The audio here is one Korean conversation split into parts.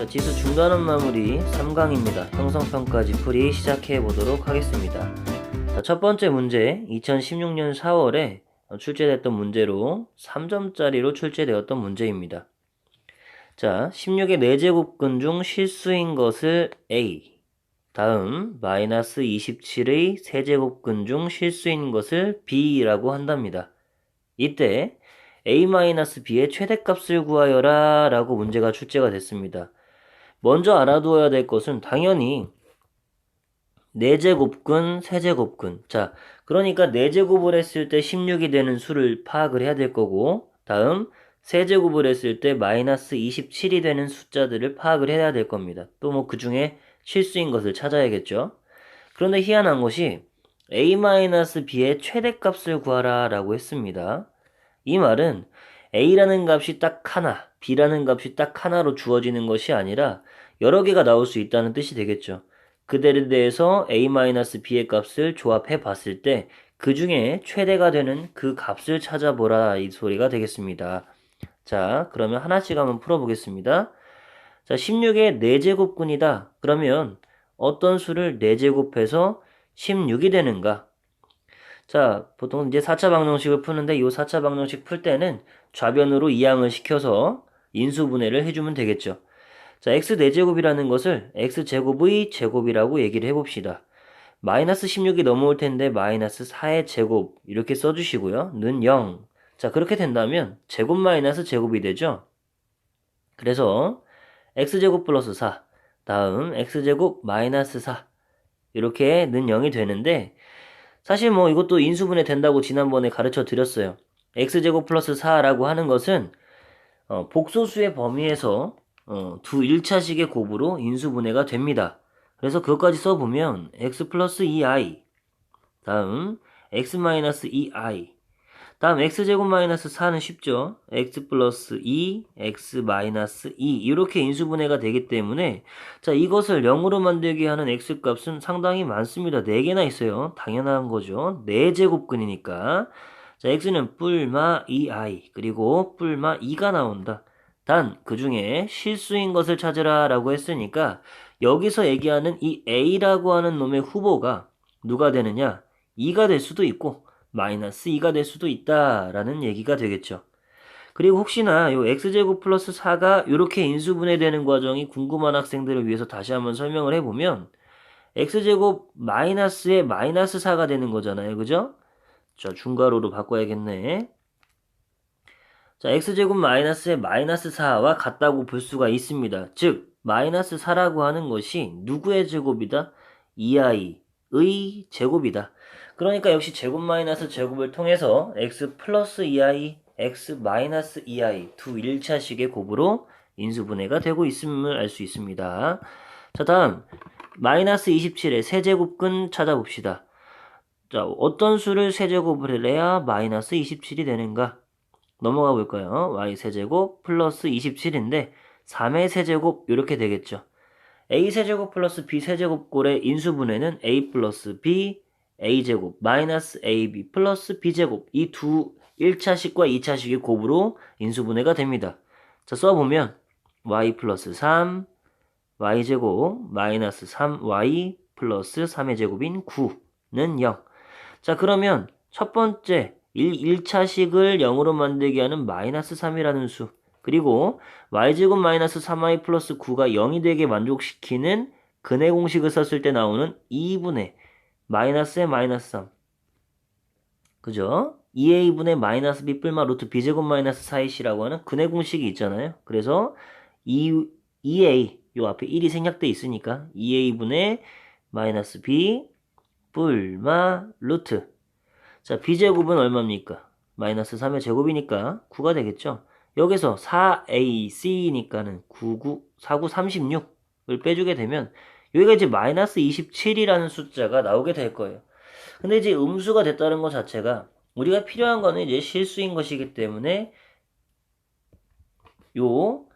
자, 지수 중간원 마무리 3강입니다. 형성평가지 풀이 시작해 보도록 하겠습니다. 자, 첫 번째 문제 2016년 4월에 출제됐던 문제로 3점짜리로 출제되었던 문제입니다. 자, 16의 4제곱근 중 실수인 것을 A, 다음 마이너스 27의 세제곱근 중 실수인 것을 B라고 한답니다. 이때 A-B의 최대값을 구하여라 라고 문제가 출제가 됐습니다. 먼저 알아두어야 될 것은 당연히 4제곱근, 세제곱근. 자, 그러니까 4제곱을 했을 때 16이 되는 수를 파악을 해야 될 거고, 다음 세제곱을 했을 때 마이너스 27이 되는 숫자들을 파악을 해야 될 겁니다. 또 뭐 그 중에 실수인 것을 찾아야겠죠. 그런데 희한한 것이 A-B의 최대값을 구하라 라고 했습니다. 이 말은 A라는 값이 딱 하나, B라는 값이 딱 하나로 주어지는 것이 아니라 여러 개가 나올 수 있다는 뜻이 되겠죠. 그들에 대해서 A-B의 값을 조합해 봤을 때 그 중에 최대가 되는 그 값을 찾아보라 이 소리가 되겠습니다. 자, 그러면 하나씩 한번 풀어보겠습니다. 자, 16의 4제곱근이다. 그러면 어떤 수를 4제곱해서 16이 되는가? 자, 보통 이제 4차 방정식을 푸는데 이 4차 방정식 풀 때는 좌변으로 이항을 시켜서 인수분해를 해주면 되겠죠. 자, x 4제곱이라는 것을 x제곱의 제곱이라고 얘기를 해봅시다. 마이너스 16이 넘어올 텐데 마이너스 4의 제곱 이렇게 써주시고요. 는 0. 자, 그렇게 된다면 제곱 마이너스 제곱이 되죠. 그래서 x제곱 플러스 4 다음 x제곱 마이너스 4 이렇게 는 0이 되는데 사실 뭐 이것도 인수분해 된다고 지난번에 가르쳐 드렸어요. x제곱 플러스 4라고 하는 것은 복소수의 범위에서 두 1차식의 곱으로 인수분해가 됩니다. 그래서 그것까지 써보면 x 플러스 2i 다음 x 마이너스 2i 다음 x제곱 마이너스 4는 쉽죠. x 플러스 2, x 마이너스 2 이렇게 인수분해가 되기 때문에 자 이것을 0으로 만들게 하는 x값은 상당히 많습니다. 4개나 있어요. 당연한 거죠. 4제곱근이니까 자 x는 뿔마 2i 그리고 뿔마 2가 나온다. 단 그 중에 실수인 것을 찾으라 라고 했으니까 여기서 얘기하는 이 a라고 하는 놈의 후보가 누가 되느냐 2가 될 수도 있고 마이너스 2가 될 수도 있다라는 얘기가 되겠죠. 그리고 혹시나 요 x제곱 플러스 4가 이렇게 인수분해되는 과정이 궁금한 학생들을 위해서 다시 한번 설명을 해보면 x제곱 마이너스에 마이너스 4가 되는 거잖아요. 그죠? 자, 중괄호로 바꿔야겠네. 자, x제곱 마이너스에 마이너스 4와 같다고 볼 수가 있습니다. 즉, 마이너스 4라고 하는 것이 누구의 제곱이다? 2i의 제곱이다. 그러니까 역시 제곱 마이너스 제곱을 통해서 x 플러스 2i, x 마이너스 2i 두 1차식의 곱으로 인수분해가 되고 있음을 알 수 있습니다. 자, 다음 마이너스 27의 세제곱근 찾아봅시다. 자, 어떤 수를 세제곱을 해야 마이너스 27이 되는가? 넘어가 볼까요? y세제곱 플러스 27인데 3의 세제곱 이렇게 되겠죠. a세제곱 플러스 b세제곱 꼴의 인수분해는 a 플러스 b a제곱 마이너스 ab 플러스 b제곱 이 두 1차식과 2차식의 곱으로 인수분해가 됩니다. 자, 써보면 y 플러스 3 y제곱 마이너스 3y 플러스 3의 제곱인 9는 0. 자, 그러면 첫 번째 1차식을 0으로 만들게 하는 마이너스 3이라는 수 그리고 y제곱 마이너스 3y 플러스 9가 0이 되게 만족시키는 근해 공식을 썼을 때 나오는 2분의 마이너스의 마이너스 3 그죠? 2a분의 마이너스 b 뿔마 루트 b제곱 마이너스 4ac라고 하는 근해 공식이 있잖아요. 그래서 2a 요 앞에 1이 생략돼 있으니까 2a분의 마이너스 b 뿔마 루트 자, b제곱은 얼마입니까? 마이너스 3의 제곱이니까 9가 되겠죠? 여기서 4ac니까는 49 36을 빼주게 되면 여기가 이제 마이너스 27이라는 숫자가 나오게 될 거예요. 근데 이제 음수가 됐다는 것 자체가 우리가 필요한 거는 이제 실수인 것이기 때문에 요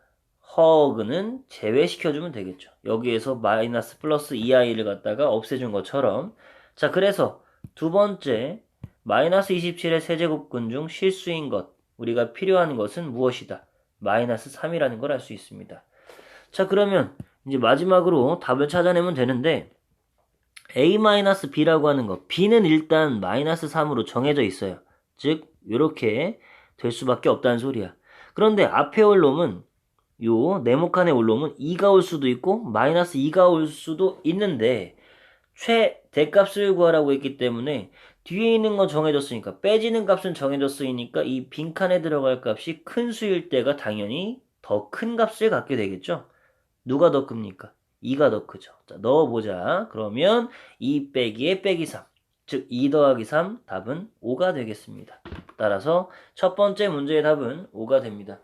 허그는 제외시켜주면 되겠죠. 여기에서 마이너스 플러스 2i를 갖다가 없애준 것처럼 자, 그래서 두 번째 마이너스 27의 세제곱근 중 실수인 것 우리가 필요한 것은 무엇이다? 마이너스 3이라는 걸 알 수 있습니다. 자, 그러면 이제 마지막으로 답을 찾아내면 되는데 a-b라고 하는 거, b는 일단 마이너스 3으로 정해져 있어요. 즉 이렇게 될 수밖에 없다는 소리야. 그런데 앞에 올 놈은 요 네모칸에 올 놈은 2가 올 수도 있고 마이너스 2가 올 수도 있는데 최대값을 구하라고 했기 때문에 뒤에 있는 거 정해졌으니까 빼지는 값은 정해졌으니까 이 빈칸에 들어갈 값이 큰 수일 때가 당연히 더 큰 값을 갖게 되겠죠. 누가 더 큽니까? 2가 더 크죠. 자, 넣어보자. 그러면 2 빼기에 빼기 3. 즉, 2 더하기 3 답은 5가 되겠습니다. 따라서 첫 번째 문제의 답은 5가 됩니다.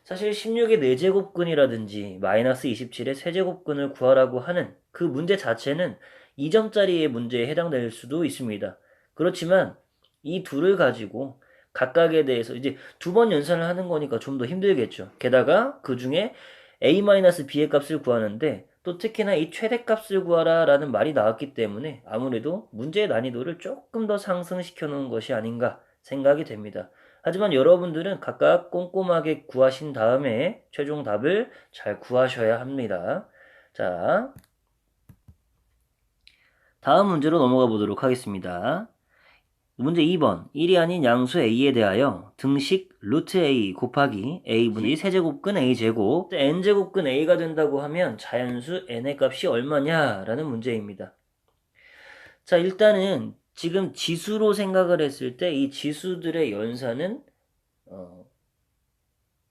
사실 16의 4제곱근이라든지 마이너스 27의 세제곱근을 구하라고 하는 그 문제 자체는 2점짜리의 문제에 해당될 수도 있습니다. 그렇지만 이 둘을 가지고 각각에 대해서 이제 두 번 연산을 하는 거니까 좀 더 힘들겠죠. 게다가 그 중에 a-b의 값을 구하는데 또 특히나 이 최대값을 구하라 라는 말이 나왔기 때문에 아무래도 문제의 난이도를 조금 더 상승시켜 놓은 것이 아닌가 생각이 됩니다. 하지만 여러분들은 각각 꼼꼼하게 구하신 다음에 최종 답을 잘 구하셔야 합니다. 자, 다음 문제로 넘어가 보도록 하겠습니다. 문제 2번. 1이 아닌 양수 a에 대하여 등식 루트 a 곱하기 a분의 세제곱근 a제곱 n제곱근 a가 된다고 하면 자연수 n의 값이 얼마냐 라는 문제입니다. 자, 일단은 지금 지수로 생각을 했을 때 이 지수들의 연산은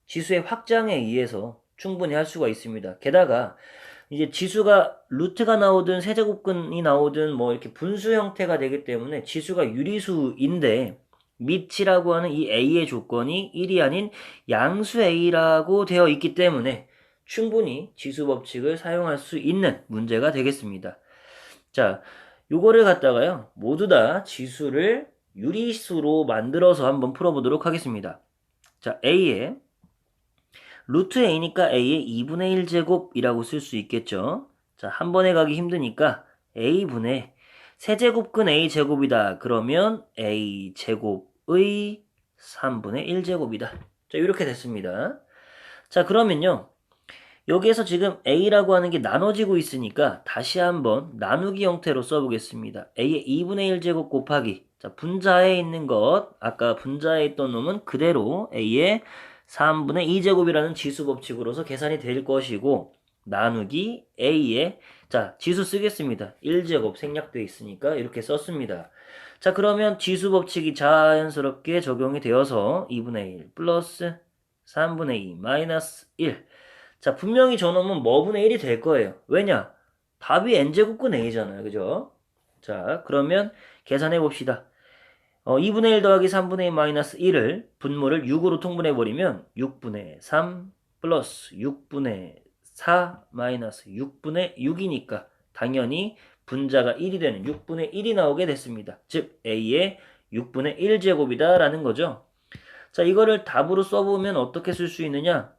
지수의 확장에 의해서 충분히 할 수가 있습니다. 게다가 이제 지수가 루트가 나오든 세제곱근이 나오든 뭐 이렇게 분수 형태가 되기 때문에 지수가 유리수인데 밑이라고 하는 이 a의 조건이 1이 아닌 양수 a라고 되어 있기 때문에 충분히 지수 법칙을 사용할 수 있는 문제가 되겠습니다. 자, 요거를 갖다가요 모두 다 지수를 유리수로 만들어서 한번 풀어보도록 하겠습니다. 자, a에 루트 a니까 a의 2분의 1제곱이라고 쓸 수 있겠죠. 자, 한 번에 가기 힘드니까 a분의 세제곱근 a제곱이다. 그러면 a제곱의 3분의 1제곱이다. 자, 이렇게 됐습니다. 자, 그러면요. 여기에서 지금 a라고 하는 게 나눠지고 있으니까 다시 한번 나누기 형태로 써보겠습니다. a의 2분의 1제곱 곱하기 자, 분자에 있는 것 아까 분자에 있던 놈은 그대로 a의 3분의 2제곱이라는 지수 법칙으로서 계산이 될 것이고 나누기 a의 자 지수 쓰겠습니다. 1제곱 생략되어 있으니까 이렇게 썼습니다. 자 그러면 지수 법칙이 자연스럽게 적용이 되어서 2분의 1 플러스 3분의 2 마이너스 1 자 분명히 저놈은 뭐분의 1이 될 거예요. 왜냐? 답이 n제곱근 a잖아요. 그죠? 자 그러면 계산해 봅시다. 2분의 1 더하기 3분의 2 마이너스 1을 분모를 6으로 통분해버리면 6분의 3 플러스 6분의 4 마이너스 6분의 6이니까 당연히 분자가 1이 되는 6분의 1이 나오게 됐습니다. 즉 A의 6분의 1제곱이다 라는 거죠. 자 이거를 답으로 써보면 어떻게 쓸 수 있느냐?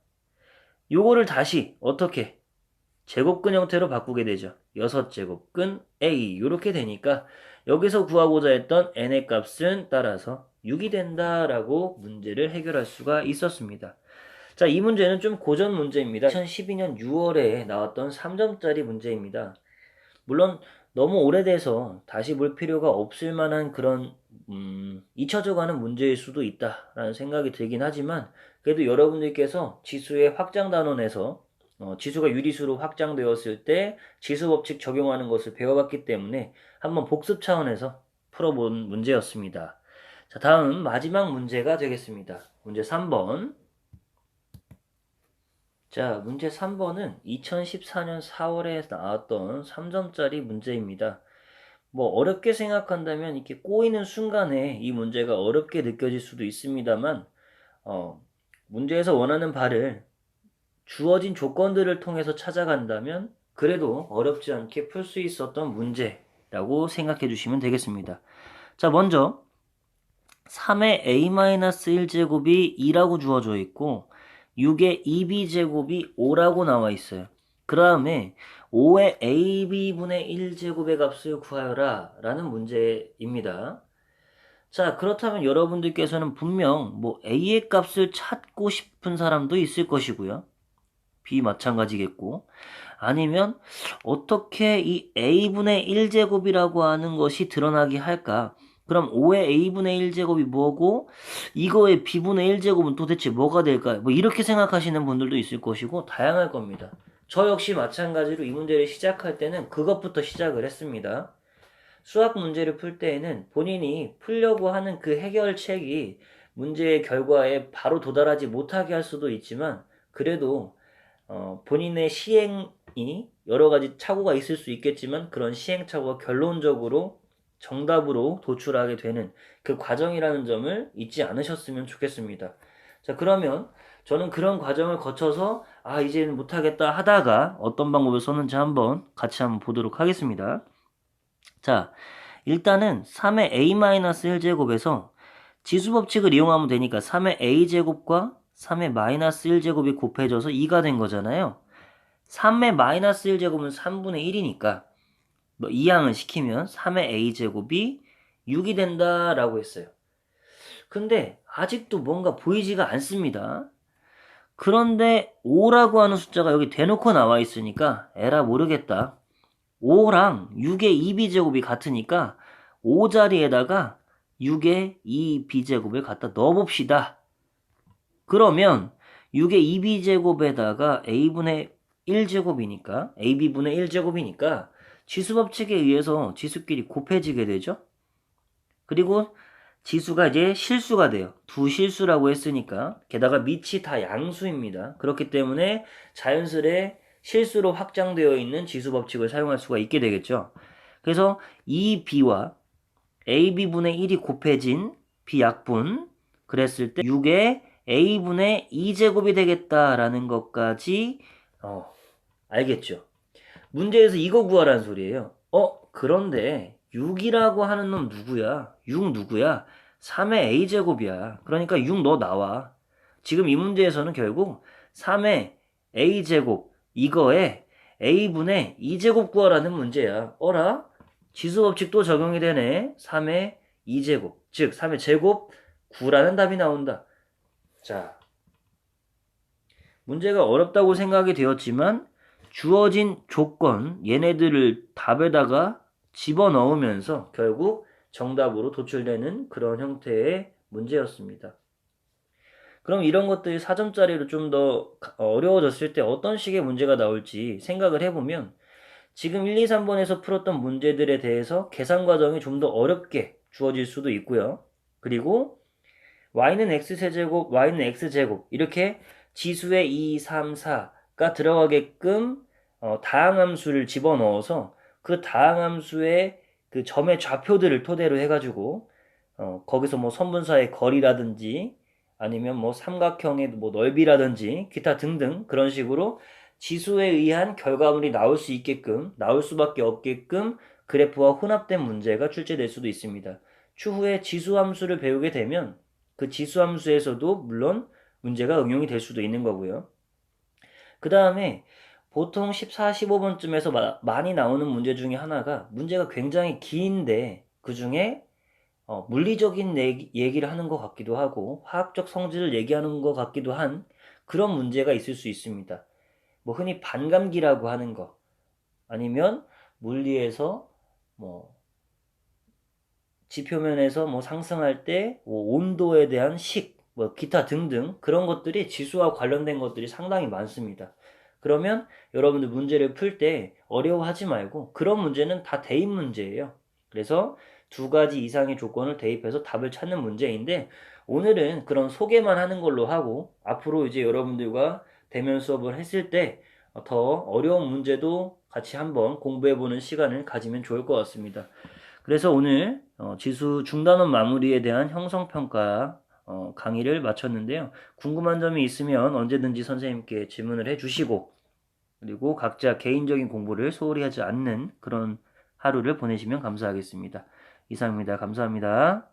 요거를 다시 어떻게? 제곱근 형태로 바꾸게 되죠. 6제곱근 A 이렇게 되니까 여기서 구하고자 했던 n의 값은 따라서 6이 된다라고 문제를 해결할 수가 있었습니다. 자, 이 문제는 좀 고전 문제입니다. 2012년 6월에 나왔던 3점짜리 문제입니다. 물론 너무 오래돼서 다시 볼 필요가 없을 만한 그런 잊혀져가는 문제일 수도 있다라는 생각이 들긴 하지만 그래도 여러분들께서 지수의 확장 단원에서 지수가 유리수로 확장되었을 때 지수 법칙 적용하는 것을 배워봤기 때문에 한번 복습 차원에서 풀어본 문제였습니다. 자, 다음 마지막 문제가 되겠습니다. 문제 3번. 자, 문제 3번은 2014년 4월에 나왔던 3점짜리 문제입니다. 뭐 어렵게 생각한다면 이렇게 꼬이는 순간에 이 문제가 어렵게 느껴질 수도 있습니다만 문제에서 원하는 바를 주어진 조건들을 통해서 찾아간다면 그래도 어렵지 않게 풀 수 있었던 문제라고 생각해 주시면 되겠습니다. 자, 먼저 3의 a-1제곱이 2라고 주어져 있고 6의 2b제곱이 5라고 나와 있어요. 그 다음에 5의 ab분의 1제곱의 값을 구하여라 라는 문제입니다. 자, 그렇다면 여러분들께서는 분명 뭐 a의 값을 찾고 싶은 사람도 있을 것이고요. B 마찬가지겠고, 아니면 어떻게 이 A분의 1제곱이라고 하는 것이 드러나게 할까? 그럼 5의 A분의 1제곱이 뭐고 이거의 B분의 1제곱은 도대체 뭐가 될까요? 뭐 이렇게 생각하시는 분들도 있을 것이고 다양할 겁니다. 저 역시 마찬가지로 이 문제를 시작할 때는 그것부터 시작을 했습니다. 수학 문제를 풀 때에는 본인이 풀려고 하는 그 해결책이 문제의 결과에 바로 도달하지 못하게 할 수도 있지만 그래도 본인의 시행이 여러 가지 착오가 있을 수 있겠지만 그런 시행착오가 결론적으로 정답으로 도출하게 되는 그 과정이라는 점을 잊지 않으셨으면 좋겠습니다. 자, 그러면 저는 그런 과정을 거쳐서 이제는 못하겠다 하다가 어떤 방법을 썼는지 한번 같이 한번 보도록 하겠습니다. 자, 일단은 3의 a-1제곱에서 지수법칙을 이용하면 되니까 3의 a제곱과 3의 마이너스 1제곱이 곱해져서 2가 된 거잖아요. 3의 마이너스 1제곱은 3분의 1이니까 뭐 이항을 시키면 3의 a제곱이 6이 된다라고 했어요. 근데 아직도 뭔가 보이지가 않습니다. 그런데 5라고 하는 숫자가 여기 대놓고 나와 있으니까 에라 모르겠다. 5랑 6의 2b제곱이 같으니까 5 자리에다가 6의 2b제곱을 갖다 넣어봅시다. 그러면 6의 2b제곱에다가 a분의 1제곱이니까 ab분의 1제곱이니까 지수법칙에 의해서 지수끼리 곱해지게 되죠. 그리고 지수가 이제 실수가 돼요. 두 실수라고 했으니까 게다가 밑이 다 양수입니다. 그렇기 때문에 자연스레 실수로 확장되어 있는 지수법칙을 사용할 수가 있게 되겠죠. 그래서 이 b와 ab분의 1이 곱해진 b약분 그랬을 때 6의 a분의 2제곱이 되겠다라는 것까지 알겠죠. 문제에서 이거 구하라는 소리예요. 그런데 6이라고 하는 놈 누구야? 6 누구야? 3의 a제곱이야. 그러니까 6 너 나와. 지금 이 문제에서는 결국 3의 a제곱 이거에 a분의 2제곱 구하라는 문제야. 어라? 지수법칙도 적용이 되네. 3의 2제곱. 즉 3의 제곱 9라는 답이 나온다. 자, 문제가 어렵다고 생각이 되었지만 주어진 조건 얘네들을 답에다가 집어넣으면서 결국 정답으로 도출되는 그런 형태의 문제였습니다. 그럼 이런 것들이 4점짜리로 좀 더 어려워졌을 때 어떤 식의 문제가 나올지 생각을 해보면 지금 1, 2, 3번에서 풀었던 문제들에 대해서 계산 과정이 좀 더 어렵게 주어질 수도 있고요. 그리고 y는 x세제곱, y는 x제곱 이렇게 지수의 2, 3, 4가 들어가게끔 다항함수를 집어넣어서 그 다항함수의 그 점의 좌표들을 토대로 해가지고 거기서 뭐 선분사의 거리라든지 아니면 뭐 삼각형의 뭐 넓이라든지 기타 등등 그런 식으로 지수에 의한 결과물이 나올 수 있게끔 나올 수밖에 없게끔 그래프와 혼합된 문제가 출제될 수도 있습니다. 추후에 지수함수를 배우게 되면 그 지수함수에서도 물론 문제가 응용이 될 수도 있는 거고요. 그 다음에 보통 14, 15번쯤에서 많이 나오는 문제 중에 하나가 문제가 굉장히 긴데 그 중에 물리적인 얘기를 하는 것 같기도 하고 화학적 성질을 얘기하는 것 같기도 한 그런 문제가 있을 수 있습니다. 뭐 흔히 반감기라고 하는 거 아니면 물리에서 뭐 지표면에서 뭐 상승할 때 뭐 온도에 대한 뭐 기타 등등 그런 것들이 지수와 관련된 것들이 상당히 많습니다. 그러면 여러분들 문제를 풀 때 어려워하지 말고 그런 문제는 다 대입 문제예요. 그래서 두 가지 이상의 조건을 대입해서 답을 찾는 문제인데 오늘은 그런 소개만 하는 걸로 하고 앞으로 이제 여러분들과 대면 수업을 했을 때 더 어려운 문제도 같이 한번 공부해보는 시간을 가지면 좋을 것 같습니다. 그래서 오늘 지수 중단원 마무리에 대한 형성평가 강의를 마쳤는데요. 궁금한 점이 있으면 언제든지 선생님께 질문을 해주시고 그리고 각자 개인적인 공부를 소홀히 하지 않는 그런 하루를 보내시면 감사하겠습니다. 이상입니다. 감사합니다.